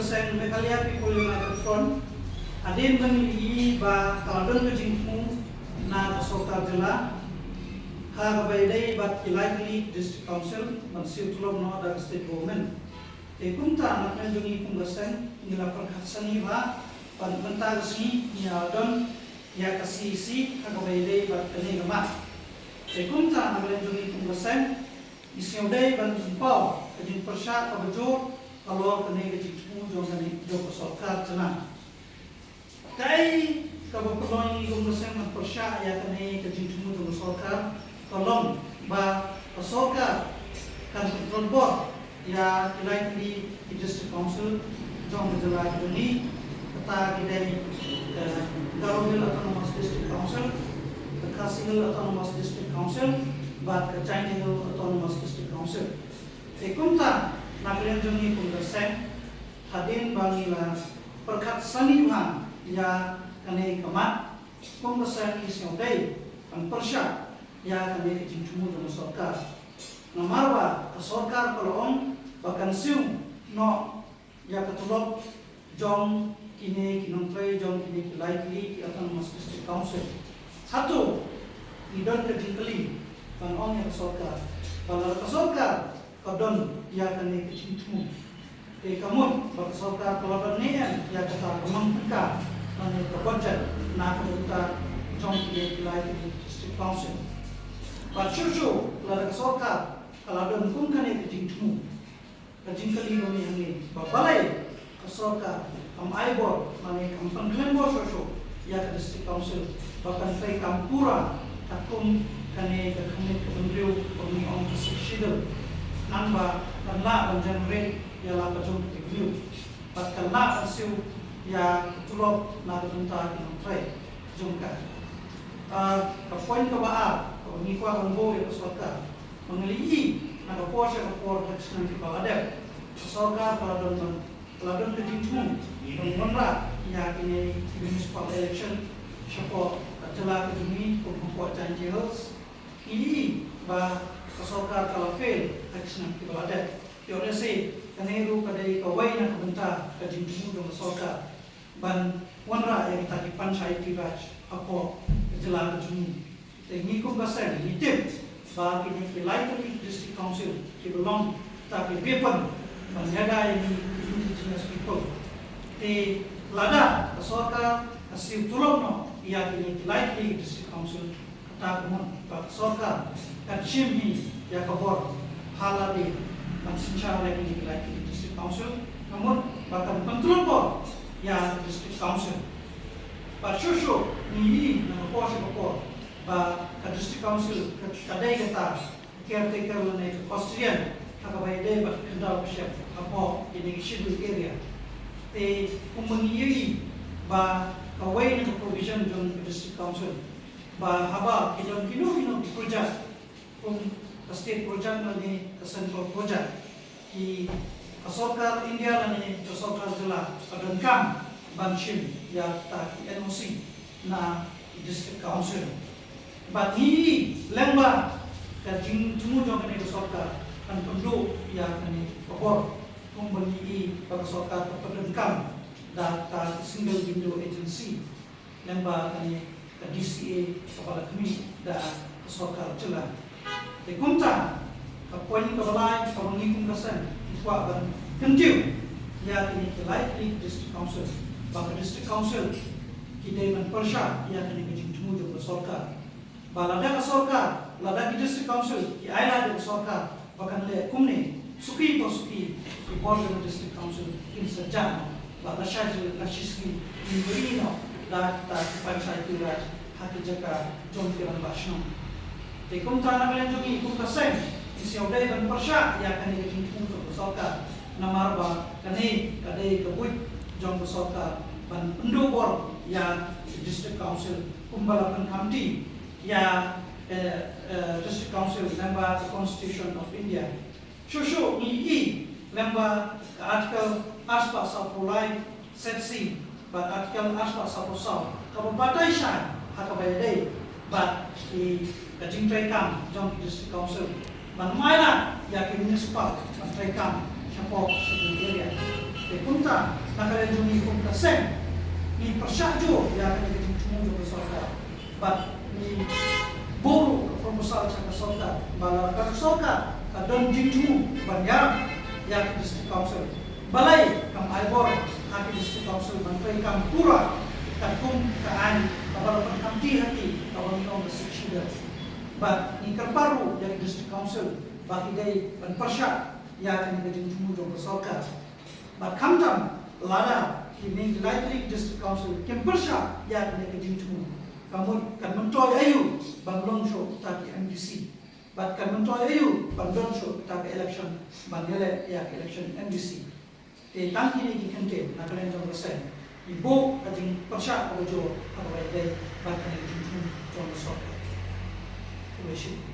Sen Meghalaya People United Front adin bangli ba kaladon ke jingmu na Sorkar Jila ha gabaidai bat Ilagili District Council mansiu tulom no da state government te kumta nakna jungi kungasen nila perkhasani ba pan benta resmi ni adon ya kasisi ha gabaidai bat kene gama te kumta nakna jungi kungasen isiodai ban tumpau kejin persya kabajur kalau kene kejin tumu jongani joko Sorkar Jila kai kabapeloi kungasen man persya ya kene kejin tumu joko Sorkar tolong ba Sorkar kan control board ya Ilagili District Council jong Jila ini kata kidai Garowil Autonomous District Council Kasihil Autonomous District Council ba Kachainil Autonomous District Council kumta naklian jongi kungasen hadin bangila perkat sanihan ya kane kamat kungasen isiodai kan persya ya kami kejing tumu dengan Sorkar. Namarwa ke Sorkar kolong bahkan siung no ya ketulok jong kini kinontrei jong kini Ilagili Autonomous District Council. Satu idon kejing keli bangong ya ke Sorkar. Kalau ke Sorkar kodon ya kami kejing tumu. Kamu bak Sorkar kolon nian ya kata kemang pika nani kebojat na kebuta jong kini Ilagili District Council. Pacucu lara Sorkar kalau don pun kan kejing tumu kejing kali kami hangi babalai ke Sorkar kam aibor mane kam pengklembo soso ya ke District Council bahkan kai kampura takum kane ke kami kebendriu kami on ke sidel namba kanla banjan rate ya la pajong tigriu pat kanla asiu ya tulok na bentar in trai jungka ke poin ke baar mengikwa rombo ya Sorkar mengelii naga posya ke por haksnan di baladep Sorkar peladon kejing tumu mengonra ya ini municipal election siapa Jila kejumi pembuat janji hals ini ba Sorkar kalau fail haksnan di baladep tiada se kaneru kadai kawai na kebentar kejing tumu dengan Sorkar ban wanra yang kita di Panchayati Raj apa Jila kejumi Tengikum kasen hitip bagi Ilagili District Council ki belong tapi weapon menjaga ini indigenous people te lada Sorkar asiu tulong no ia kini Ilagili District Council kata kumon bak Sorkar kacim hi ya kabor halade mansincha lagi Ilagili District Council namun bahkan control board ya District Council pacucu ni na kapor ba District Council kadai kata caretaker lene Austrian hakabai dai ba kendal chef apo ini schedule area te kumengi ba kawai ni provision jon District Council ba haba kidon kino project state project lene central project ki Sorkar India lene Sorkar Jila adan kam banshim ya ta NOC na District Council But ni lemba kajing tumu jong kene Sorkar kan penduk ya kene kopor membeli bagi Sorkar kepedenkam data single window agency lemba kene ke DCA kepala kami da Sorkar Jila te kunta ke poin ke balai ke mengikum kasan ikwa ban kentiu ya kene Ilagili District Council bagi District Council kidai man persya ya kene kajing tumu jong Sorkar balada ke Sorkar, lada di District Council, ki aila de Sorkar, bahkan le kumne suki ki board of District Council in Sajjana, lada syajil lashiski inverino, la ta Panchayati Raj hati jaka jom kiran basno. Te kum tanah kalian jogi kum kasem, isi odai ban persya ya kane kejing tumu ke Sorkar, namarba kane kadai kebuit jom ke Sorkar, ban pendukor ya District Council kumbalapan kamti ya District Council lemba the Constitution of India. Shushu ni lemba artikel aspa sapulai setsi but artikel aspa sapusau. Kalau batai syai hakabayadai but di kajing traikam jom District Council. Man maila ya municipal traikam siapa sebagai area. punta nakalen ni punta sen ni persyajo ya kan ni cuma jo sorka but ni buru proposal sa sorka bala ka sorka ka don jinju banyak ya district council balai kam aibor hati district council bantai kam pura takum kaan kabalapan kam di hati kawan on the succeeder but ni kerparu dari district council bagi day ban persya ya kan ni jinju jo sorka but kamtam lada ini likely district council kempersha ya kan ni jinju kamu kan mentoy ayu banglong show taki MDC but kan mentoy ayu banglong show taki election banggele ya election MDC tangki ni kente nakalen jong resen ibu kajing persya ko jo apa dai bahkan ni jinju jong sok. Terima kasih.